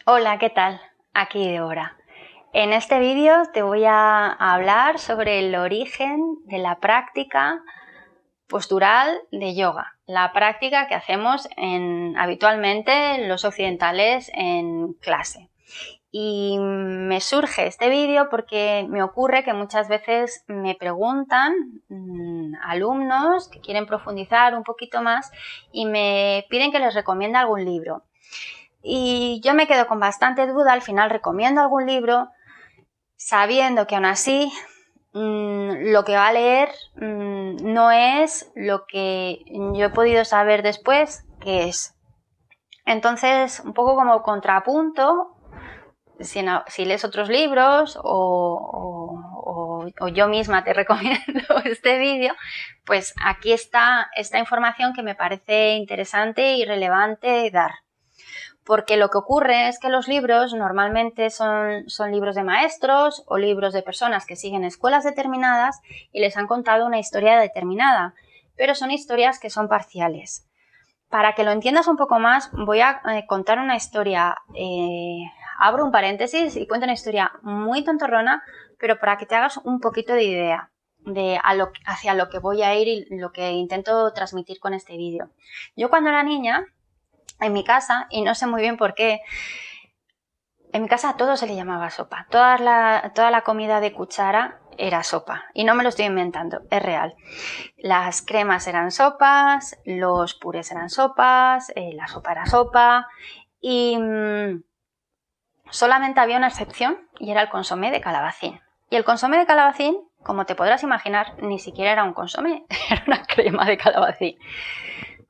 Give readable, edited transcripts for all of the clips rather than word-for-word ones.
Hola, ¿qué tal? Aquí Débora. En este vídeo te voy a hablar sobre el origen de la práctica postural de yoga, la práctica que hacemos habitualmente los occidentales en clase. Y me surge este vídeo porque me ocurre que muchas veces me preguntan alumnos que quieren profundizar un poquito más y me piden que les recomiende algún libro. Y yo me quedo con bastante duda, al final recomiendo algún libro, sabiendo que aún así lo que va a leer no es lo que yo he podido saber después que es. Entonces, un poco como contrapunto, si lees otros libros o yo misma te recomiendo este vídeo, pues aquí está esta información que me parece interesante y relevante dar. Porque lo que ocurre es que los libros normalmente son libros de maestros o libros de personas que siguen escuelas determinadas y les han contado una historia determinada, pero son historias que son parciales. Para que lo entiendas un poco más, voy a contar una historia, abro un paréntesis y cuento una historia muy tontorrona, pero para que te hagas un poquito de idea hacia lo que voy a ir y lo que intento transmitir con este vídeo. Yo cuando era niña, en mi casa, y no sé muy bien por qué, en mi casa a todo se le llamaba sopa. Toda la comida de cuchara era sopa. Y no me lo estoy inventando, es real. Las cremas eran sopas, los purés eran sopas, la sopa era sopa. Y solamente había una excepción y era el consomé de calabacín. Y el consomé de calabacín, como te podrás imaginar, ni siquiera era un consomé, era una crema de calabacín.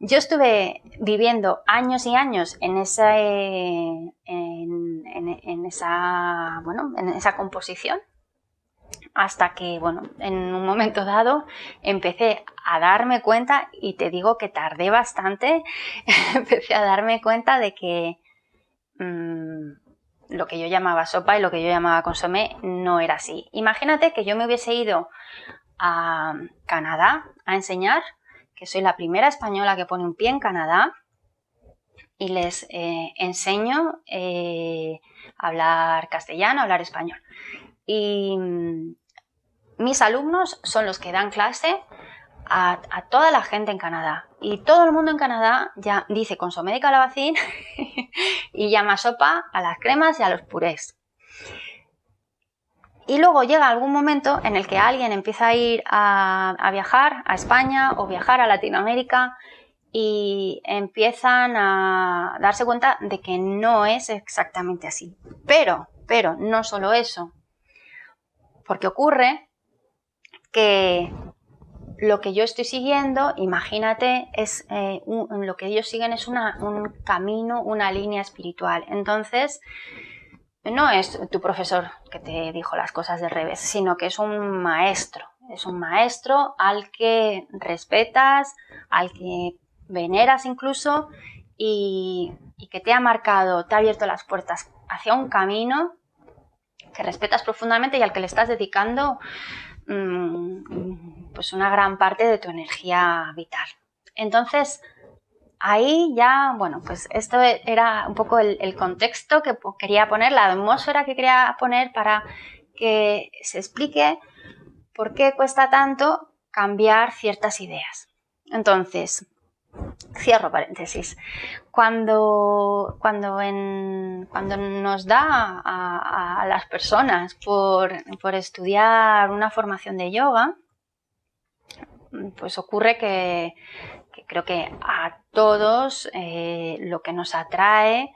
Yo estuve viviendo años y años en esa composición hasta que, en un momento dado empecé a darme cuenta, y te digo que tardé bastante, empecé a darme cuenta de que lo que yo llamaba sopa y lo que yo llamaba consomé no era así. Imagínate que yo me hubiese ido a Canadá a enseñar, que soy la primera española que pone un pie en Canadá, y les enseño a hablar castellano, a hablar español. Y mis alumnos son los que dan clase a toda la gente en Canadá. Y todo el mundo en Canadá ya dice consomé de calabacín y llama sopa a las cremas y a los purés. Y luego llega algún momento en el que alguien empieza a ir a viajar a España o viajar a Latinoamérica y empiezan a darse cuenta de que no es exactamente así. Pero no solo eso, porque ocurre que lo que yo estoy siguiendo, imagínate, lo que ellos siguen es un camino, una línea espiritual. Entonces, no es tu profesor que te dijo las cosas del revés, sino que es un maestro. Es un maestro al que respetas, al que veneras incluso, y que te ha marcado, te ha abierto las puertas hacia un camino que respetas profundamente y al que le estás dedicando pues una gran parte de tu energía vital. Entonces, ahí ya, pues esto era un poco el contexto que quería poner, la atmósfera que quería poner para que se explique por qué cuesta tanto cambiar ciertas ideas. Entonces, cierro paréntesis. Cuando nos da a las personas por estudiar una formación de yoga, pues ocurre que creo que a todos lo que nos atrae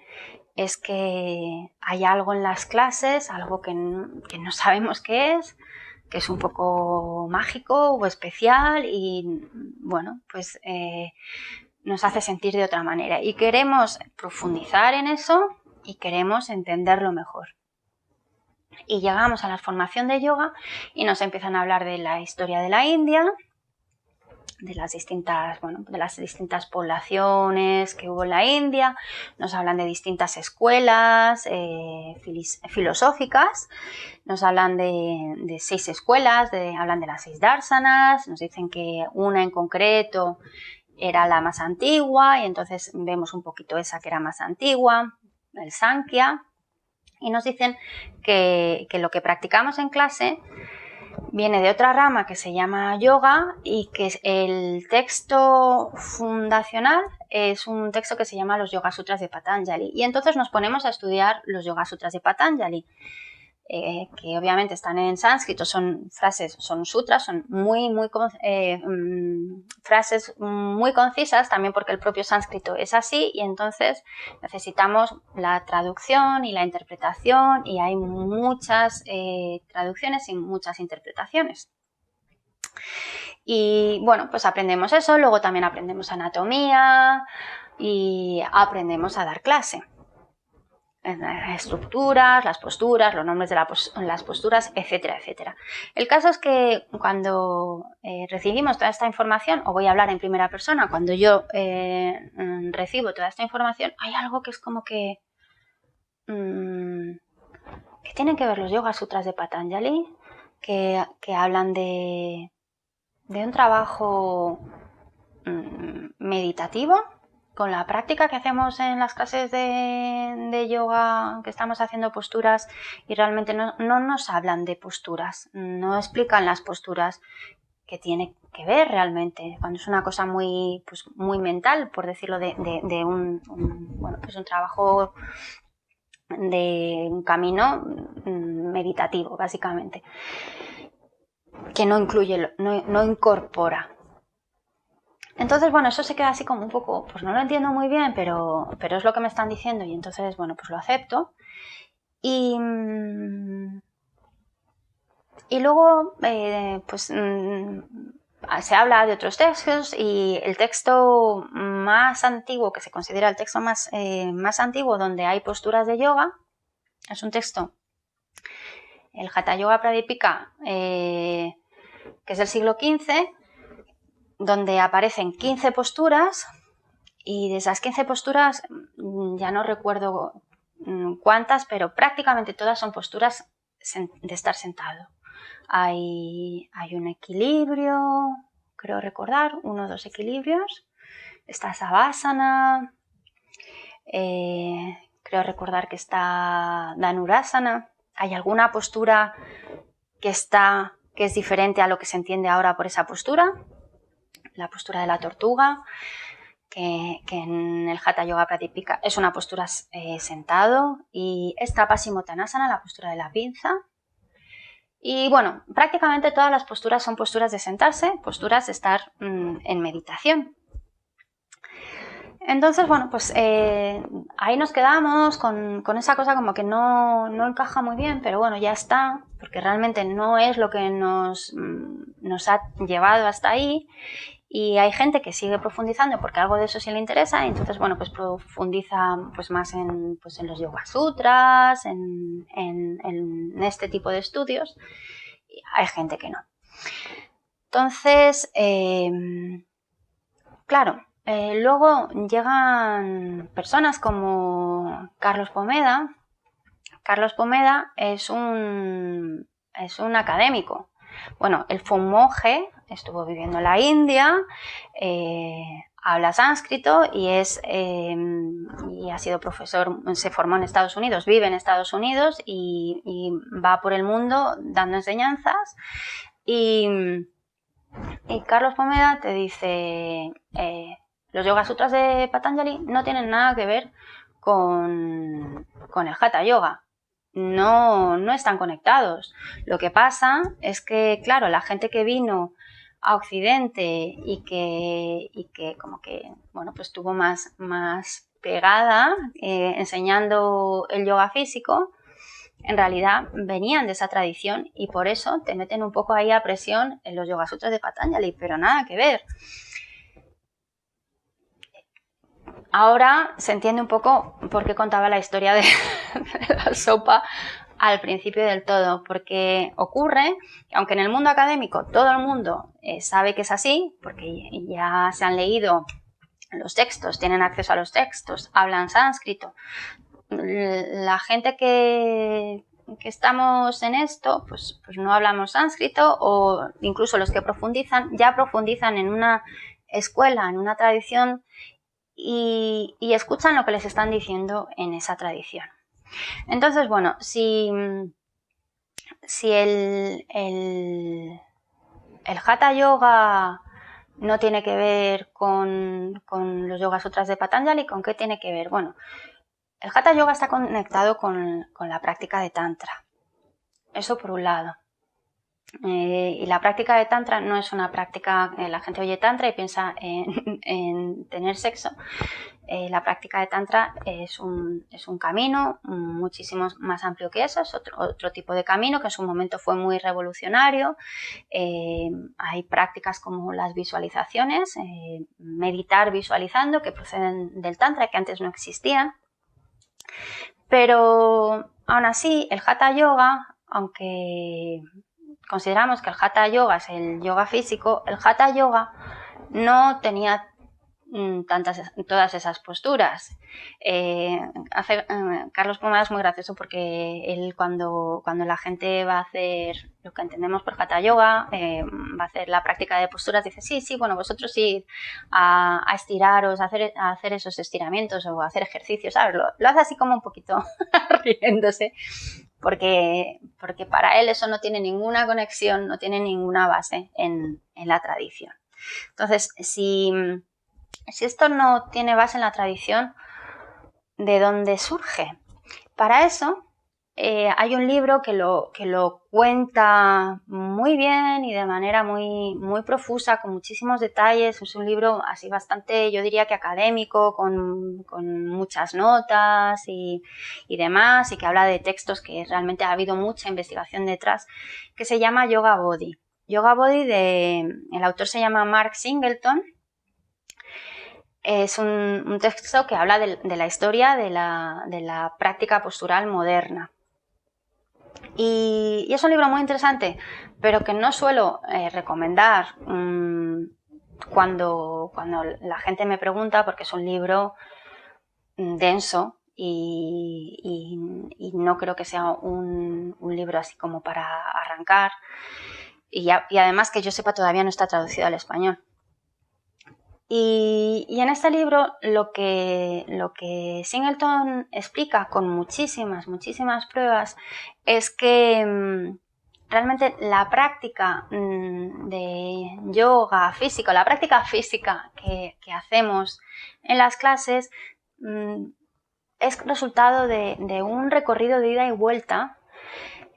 es que hay algo en las clases, algo que no sabemos qué es, que es un poco mágico o especial y pues nos hace sentir de otra manera. Y queremos profundizar en eso y queremos entenderlo mejor. Y llegamos a la formación de yoga y nos empiezan a hablar de la historia de la India, de las distintas poblaciones que hubo en la India, nos hablan de distintas escuelas filosóficas, nos hablan de 6 escuelas, hablan de las 6 dársanas, nos dicen que una en concreto era la más antigua y entonces vemos un poquito esa que era más antigua, el Sankhya, y nos dicen que lo que practicamos en clase viene de otra rama que se llama yoga y que el texto fundacional es un texto que se llama los Yoga Sutras de Patanjali. Y entonces nos ponemos a estudiar los Yoga Sutras de Patanjali, que obviamente están en sánscrito, son frases, son sutras, son frases muy concisas, también porque el propio sánscrito es así, y entonces necesitamos la traducción y la interpretación, y hay muchas traducciones y muchas interpretaciones. Y bueno, pues aprendemos eso, luego también aprendemos anatomía y aprendemos a dar clase. Estructuras, las posturas, los nombres de las posturas, etcétera, etcétera. El caso es que cuando recibimos toda esta información, o voy a hablar en primera persona, cuando yo recibo toda esta información, hay algo que es como que tienen que ver los Yoga Sutras de Patanjali, que hablan de un trabajo meditativo, con la práctica que hacemos en las clases de yoga, que estamos haciendo posturas y realmente no nos hablan de posturas, no explican las posturas que tiene que ver realmente, cuando es una cosa muy mental, por decirlo, de un trabajo, de un camino meditativo, básicamente, que no incluye, no incorpora. Entonces, bueno, eso se queda así como un poco, pues no lo entiendo muy bien, pero es lo que me están diciendo y entonces, bueno, pues lo acepto. Y luego, se habla de otros textos y el texto más antiguo, que se considera el texto más antiguo donde hay posturas de yoga, es un texto, el Hatha Yoga Pradipika, que es del siglo XV, donde aparecen 15 posturas y de esas 15 posturas ya no recuerdo cuántas, pero prácticamente todas son posturas de estar sentado. Hay un equilibrio, creo recordar, 1 o 2 equilibrios. Está Savasana, creo recordar que está Dhanurasana. Hay alguna postura que es diferente a lo que se entiende ahora por esa postura. La postura de la tortuga, que en el Hatha Yoga Pradipika es una postura sentado, y está Paschimottanasana, la postura de la pinza. Y bueno, prácticamente todas las posturas son posturas de sentarse, posturas de estar en meditación. Entonces, bueno, pues ahí nos quedamos con esa cosa como que no encaja muy bien, pero bueno, ya está, porque realmente no es lo que nos ha llevado hasta ahí. Y hay gente que sigue profundizando porque algo de eso sí le interesa, y entonces, bueno, pues profundiza pues más en los Yoga Sutras, en este tipo de estudios. Y hay gente que no. Entonces, claro, luego llegan personas como Carlos Pomeda. Carlos Pomeda es un académico. Bueno, él fue un monje, estuvo viviendo en la India, habla sánscrito y ha sido profesor, se formó en Estados Unidos, vive en Estados Unidos y va por el mundo dando enseñanzas. Y Carlos Pomeda te dice, los Yoga Sutras de Patanjali no tienen nada que ver con el Hatha Yoga. No están conectados. Lo que pasa es que, claro, la gente que vino a Occidente y que como que, bueno, pues estuvo más pegada enseñando el yoga físico, en realidad venían de esa tradición y por eso te meten un poco ahí a presión en los Yoga Sutras de Patanjali, pero nada que ver. Ahora se entiende un poco por qué contaba la historia de la sopa al principio del todo, porque ocurre que aunque en el mundo académico todo el mundo sabe que es así, porque ya se han leído los textos, tienen acceso a los textos, hablan sánscrito, la gente que estamos en esto, pues no hablamos sánscrito, o incluso los que ya profundizan en una escuela, en una tradición, y escuchan lo que les están diciendo en esa tradición. Entonces, bueno, si el Hatha Yoga no tiene que ver con los Yoga Sutras de Patanjali, ¿con qué tiene que ver? Bueno, el Hatha Yoga está conectado con la práctica de Tantra. Eso por un lado. Y la práctica de Tantra no es una práctica, la gente oye Tantra y piensa en tener sexo. La práctica de Tantra es un camino muchísimo más amplio que eso, es otro tipo de camino que en su momento fue muy revolucionario. Hay prácticas como las visualizaciones, meditar visualizando, que proceden del Tantra, que antes no existían. Pero aún así, el Hatha Yoga, aunque consideramos que el Hatha Yoga es el yoga físico, el Hatha Yoga no tenía todas esas posturas. Carlos Pomada es muy gracioso porque él cuando la gente va a hacer lo que entendemos por Hatha Yoga, va a hacer la práctica de posturas, dice sí, bueno, vosotros id a estiraros, a hacer esos estiramientos o a hacer ejercicios, ¿sabes? Lo hace así como un poquito riéndose. Porque para él eso no tiene ninguna conexión, no tiene ninguna base en la tradición. Entonces, si esto no tiene base en la tradición, ¿de dónde surge? Para eso hay un libro que lo cuenta muy bien y de manera muy, muy profusa, con muchísimos detalles. Es un libro así bastante, yo diría que académico, con muchas notas y demás, y que habla de textos que realmente ha habido mucha investigación detrás, que se llama Yoga Body. Yoga Body, el autor se llama Mark Singleton. Es un texto que habla de la historia de la práctica postural moderna. Y es un libro muy interesante, pero que no suelo recomendar cuando la gente me pregunta, porque es un libro denso y no creo que sea un libro así como para arrancar. Y además, que yo sepa, todavía no está traducido al español. Y en este libro lo que Singleton explica con muchísimas pruebas es que realmente la práctica de yoga físico, la práctica física que hacemos en las clases es resultado de un recorrido de ida y vuelta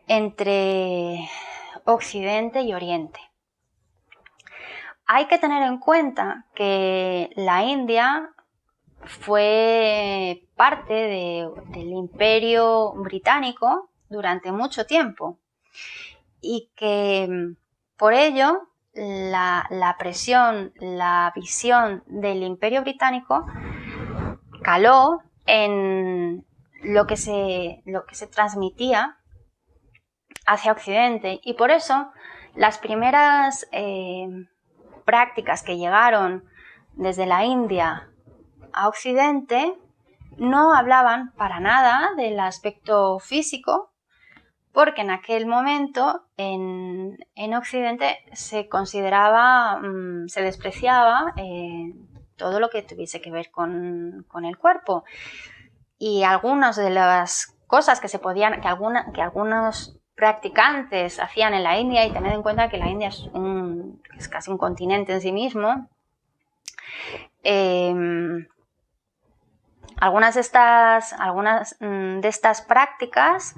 entre Occidente y Oriente. Hay que tener en cuenta que la India fue parte del Imperio Británico durante mucho tiempo y que por ello la presión, la visión del Imperio Británico caló en lo que se transmitía hacia Occidente, y por eso las primeras prácticas que llegaron desde la India a Occidente no hablaban para nada del aspecto físico, porque en aquel momento en Occidente se consideraba, se despreciaba todo lo que tuviese que ver con el cuerpo, y algunas de las cosas que que algunos practicantes hacían en la India, y tened en cuenta que la India es casi un continente en sí mismo, algunas de estas prácticas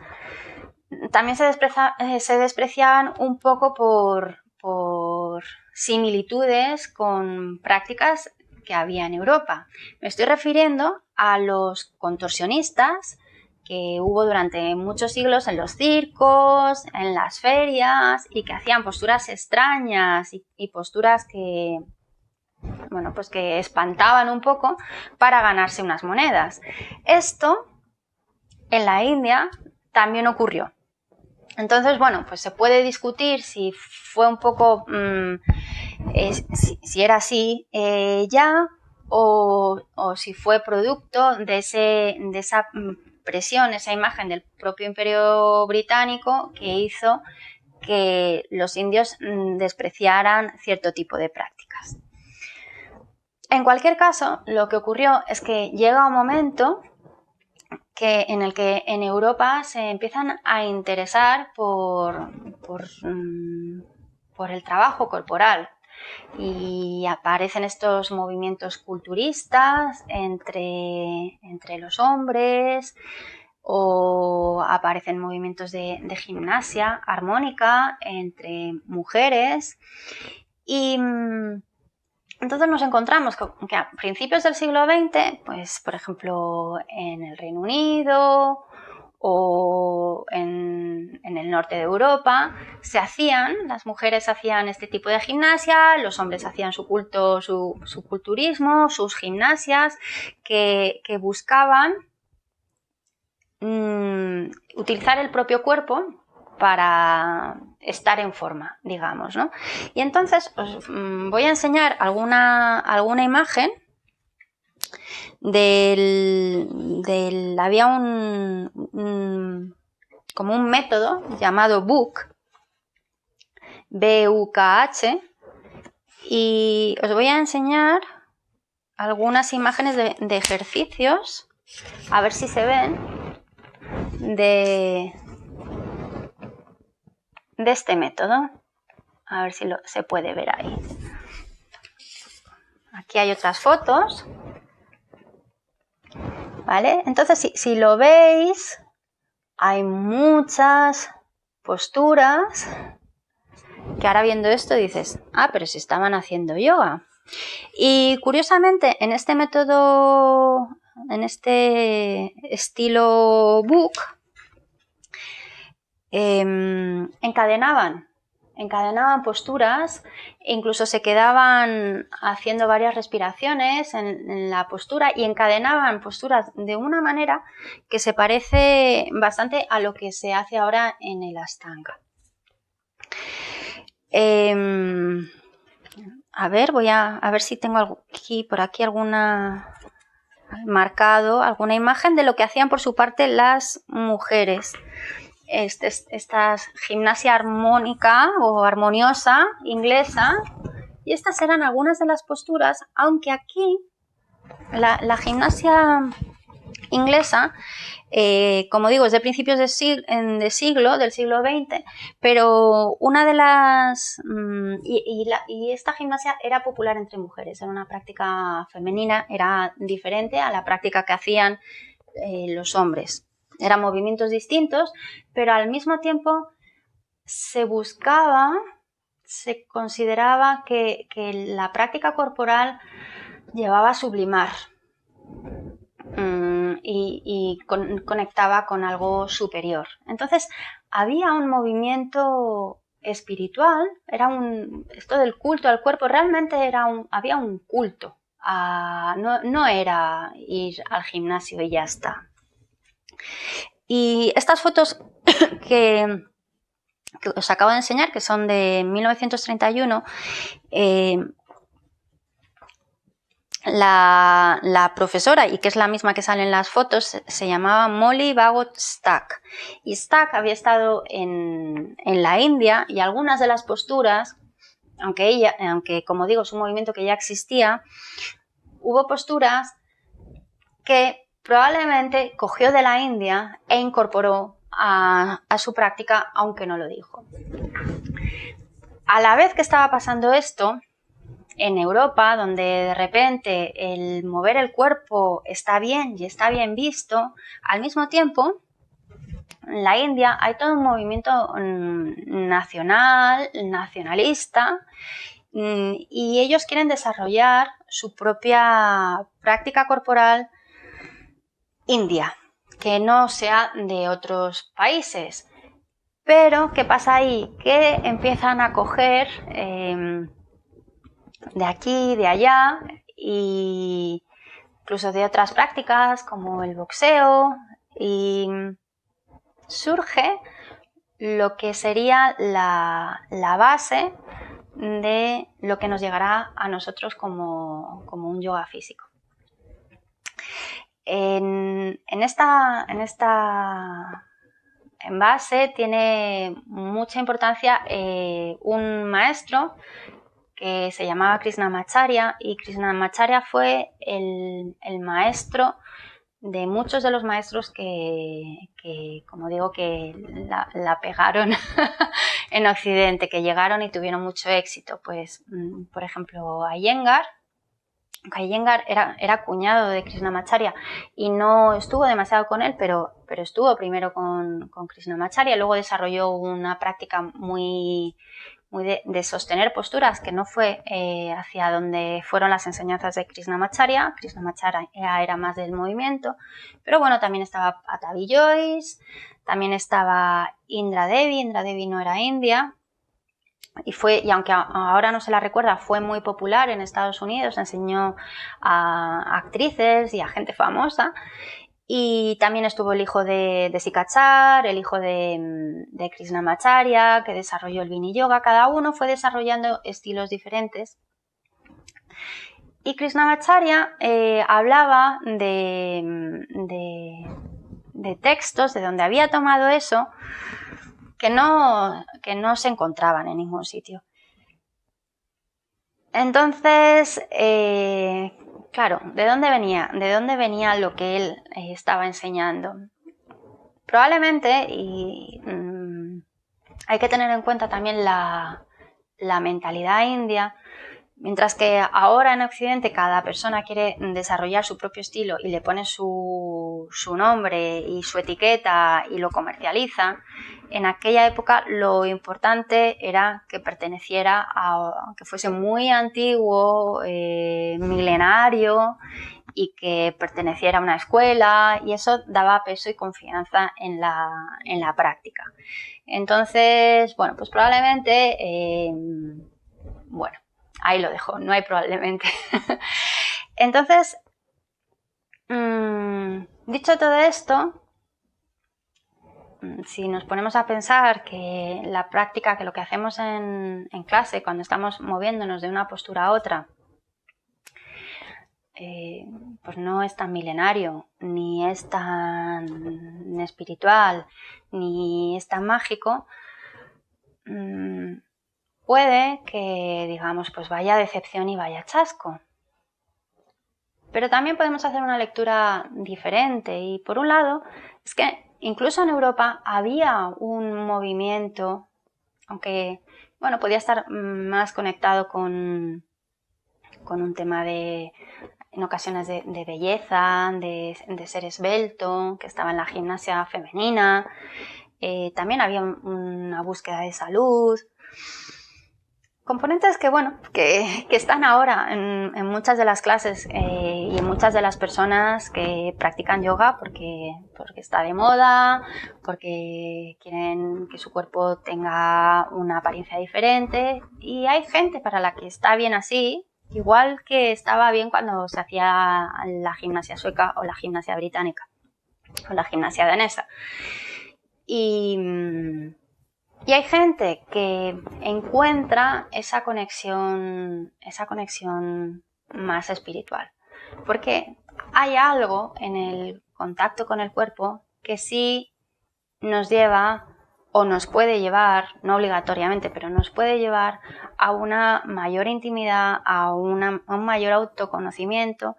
también se despreciaban un poco por similitudes con prácticas que había en Europa. Me estoy refiriendo a los contorsionistas que hubo durante muchos siglos en los circos, en las ferias, y que hacían posturas extrañas y posturas que, bueno, pues que espantaban un poco para ganarse unas monedas. Esto en la India también ocurrió. Entonces, bueno, pues se puede discutir si fue un poco, si era así ya, o si fue producto de esa presión, esa imagen del propio Imperio Británico que hizo que los indios despreciaran cierto tipo de prácticas. En cualquier caso, lo que ocurrió es que llega un momento en el que en Europa se empiezan a interesar por el trabajo corporal y aparecen estos movimientos culturistas entre los hombres, o aparecen movimientos de gimnasia armónica entre mujeres. Y entonces nos encontramos que a principios del siglo XX, pues por ejemplo en el Reino Unido o en el norte de Europa, las mujeres hacían este tipo de gimnasia, los hombres hacían su culturismo, sus gimnasias que buscaban utilizar el propio cuerpo para estar en forma, digamos, ¿no? Y entonces os voy a enseñar alguna imagen había como un método llamado BUK, B-U-K-H, y os voy a enseñar algunas imágenes de ejercicios, a ver si se ven, de este método. A ver si se puede ver ahí. Aquí hay otras fotos. ¿Vale? Entonces, si lo veis, hay muchas posturas que ahora viendo esto dices, pero si estaban haciendo yoga. Y curiosamente, en este método, en este estilo BUK, encadenaban posturas e incluso se quedaban haciendo varias respiraciones en la postura y encadenaban posturas de una manera que se parece bastante a lo que se hace ahora en el Ashtanga. A ver, voy a ver si tengo por aquí alguna imagen de lo que hacían por su parte las mujeres. Esta gimnasia armónica o armoniosa inglesa, y estas eran algunas de las posturas, aunque aquí la gimnasia inglesa, como digo, es de principios del siglo XX, pero una de las y esta gimnasia era popular entre mujeres, era una práctica femenina, era diferente a la práctica que hacían los hombres. Eran movimientos distintos, pero al mismo tiempo se consideraba que la práctica corporal llevaba a sublimar y conectaba con algo superior. Entonces, había un movimiento espiritual, esto del culto al cuerpo, realmente había un culto, no era ir al gimnasio y ya está. Y estas fotos que os acabo de enseñar, que son de 1931, la profesora, y que es la misma que sale en las fotos, se llamaba Molly Bhagat Stack. Y Stack había estado en la India, y algunas de las posturas, aunque como digo es un movimiento que ya existía, hubo posturas que probablemente cogió de la India e incorporó a su práctica, aunque no lo dijo. A la vez que estaba pasando esto, en Europa, donde de repente el mover el cuerpo está bien y está bien visto, al mismo tiempo, en la India hay todo un movimiento nacionalista, y ellos quieren desarrollar su propia práctica corporal india, que no sea de otros países. Pero, ¿qué pasa ahí? Que empiezan a coger de aquí, de allá, e incluso de otras prácticas como el boxeo, y surge lo que sería la base de lo que nos llegará a nosotros como un yoga físico. En esta base tiene mucha importancia un maestro que se llamaba Krishnamacharya, y Krishnamacharya fue el maestro muchos de los maestros que como digo, que la pegaron en Occidente, que llegaron y tuvieron mucho éxito. Pues, por ejemplo, Iyengar era cuñado de Krishnamacharya y no estuvo demasiado con él, pero estuvo primero con Krishnamacharya. Luego desarrolló una práctica muy de sostener posturas, que no fue hacia donde fueron las enseñanzas de Krishnamacharya. Krishnamacharya era más del movimiento, pero bueno, también estaba Patabi Joyce, también estaba Indra Devi no era india, y aunque ahora no se la recuerda, fue muy popular en Estados Unidos, enseñó a actrices y a gente famosa. Y también estuvo el hijo de Sikachar, el hijo de Krishnamacharya, que desarrolló el Vini Yoga. Cada uno fue desarrollando estilos diferentes. Y Krishnamacharya hablaba de textos de donde había tomado eso que no se encontraban en ningún sitio. Entonces, claro, ¿de dónde venía? ¿De dónde venía lo que él estaba enseñando? Probablemente, y hay que tener en cuenta también la mentalidad india. Mientras que ahora en Occidente cada persona quiere desarrollar su propio estilo y le pone su nombre y su etiqueta y lo comercializa, en aquella época lo importante era que perteneciera que fuese muy antiguo, milenario, y que perteneciera a una escuela, y eso daba peso y confianza en la práctica. Entonces, bueno, pues probablemente, bueno, ahí lo dejo, no hay probablemente. Entonces, dicho todo esto, si nos ponemos a pensar que la práctica, que lo que hacemos en clase cuando estamos moviéndonos de una postura a otra, pues no es tan milenario, ni es tan espiritual, ni es tan mágico, puede que digamos, pues vaya decepción y vaya chasco. Pero también podemos hacer una lectura diferente, y por un lado es que incluso en Europa había un movimiento, aunque bueno, podía estar más conectado con un tema en ocasiones de belleza, de ser esbelto, que estaba en la gimnasia femenina. También había una búsqueda de salud. Componentes que, bueno, que están ahora en muchas de las clases y en muchas de las personas que practican yoga porque está de moda, porque quieren que su cuerpo tenga una apariencia diferente, y hay gente para la que está bien así, igual que estaba bien cuando se hacía la gimnasia sueca o la gimnasia británica o la gimnasia danesa. Y hay gente que encuentra esa conexión más espiritual, porque hay algo en el contacto con el cuerpo que sí nos lleva, o nos puede llevar, no obligatoriamente, pero nos puede llevar a una mayor intimidad, a un mayor autoconocimiento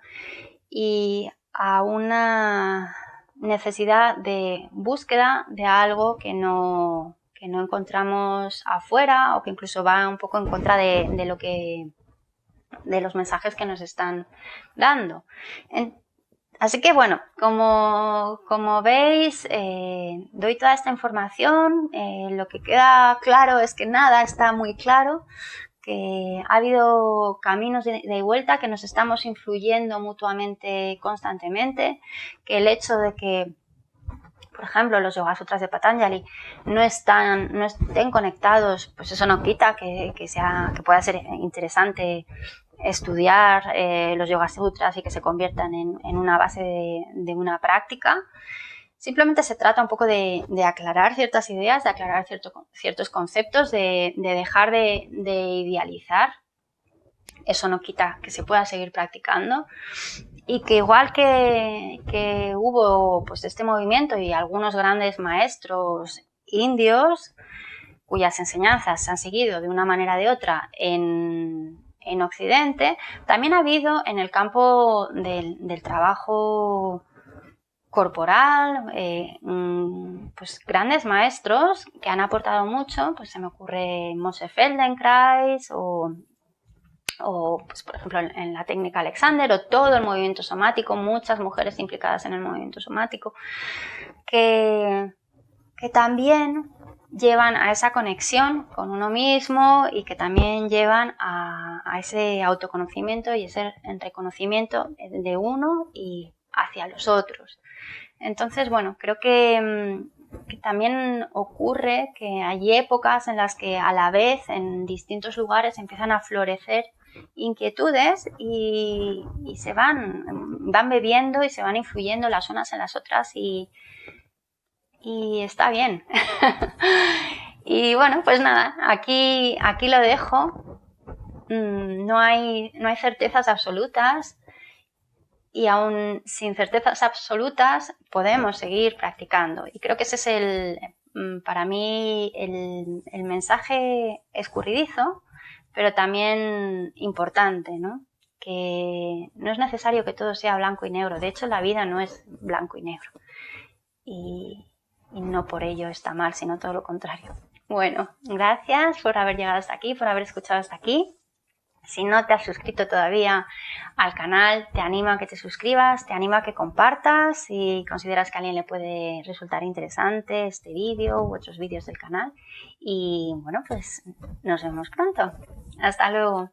y a una necesidad de búsqueda de algo que no encontramos afuera, o que incluso va un poco en contra de los mensajes que nos están dando. Así que bueno, como veis, doy toda esta información. Lo que queda claro es que nada está muy claro, que ha habido caminos de ida y vuelta, que nos estamos influyendo mutuamente constantemente, que el hecho de que, por ejemplo, los Yoga Sutras de Patanjali no estén conectados, pues eso no quita que pueda ser interesante estudiar los Yoga Sutras y que se conviertan en una base de una práctica. Simplemente se trata un poco de aclarar ciertas ideas, de aclarar ciertos conceptos, de dejar de idealizar. Eso no quita que se pueda seguir practicando, y que igual que hubo pues este movimiento y algunos grandes maestros indios cuyas enseñanzas se han seguido de una manera o de otra en Occidente, también ha habido en el campo del trabajo corporal, pues grandes maestros que han aportado mucho, pues se me ocurre Moshe Feldenkrais o pues, por ejemplo en la técnica Alexander, o todo el movimiento somático, muchas mujeres implicadas en el movimiento somático, que también llevan a esa conexión con uno mismo y que también llevan a ese autoconocimiento y ese reconocimiento de uno y hacia los otros. Entonces, bueno, creo que también ocurre que hay épocas en las que a la vez en distintos lugares empiezan a florecer inquietudes y se van bebiendo y se van influyendo las unas en las otras y está bien. Y bueno, pues nada, aquí lo dejo. No hay certezas absolutas y aún sin certezas absolutas podemos seguir practicando. Y creo que ese es para mí el mensaje escurridizo, pero también importante, ¿no? Que no es necesario que todo sea blanco y negro. De hecho, la vida no es blanco y negro. Y no por ello está mal, sino todo lo contrario. Bueno, gracias por haber llegado hasta aquí, por haber escuchado hasta aquí. Si no te has suscrito todavía al canal, te animo a que te suscribas, te animo a que compartas si consideras que a alguien le puede resultar interesante este vídeo u otros vídeos del canal. Y bueno, pues nos vemos pronto. Hasta luego.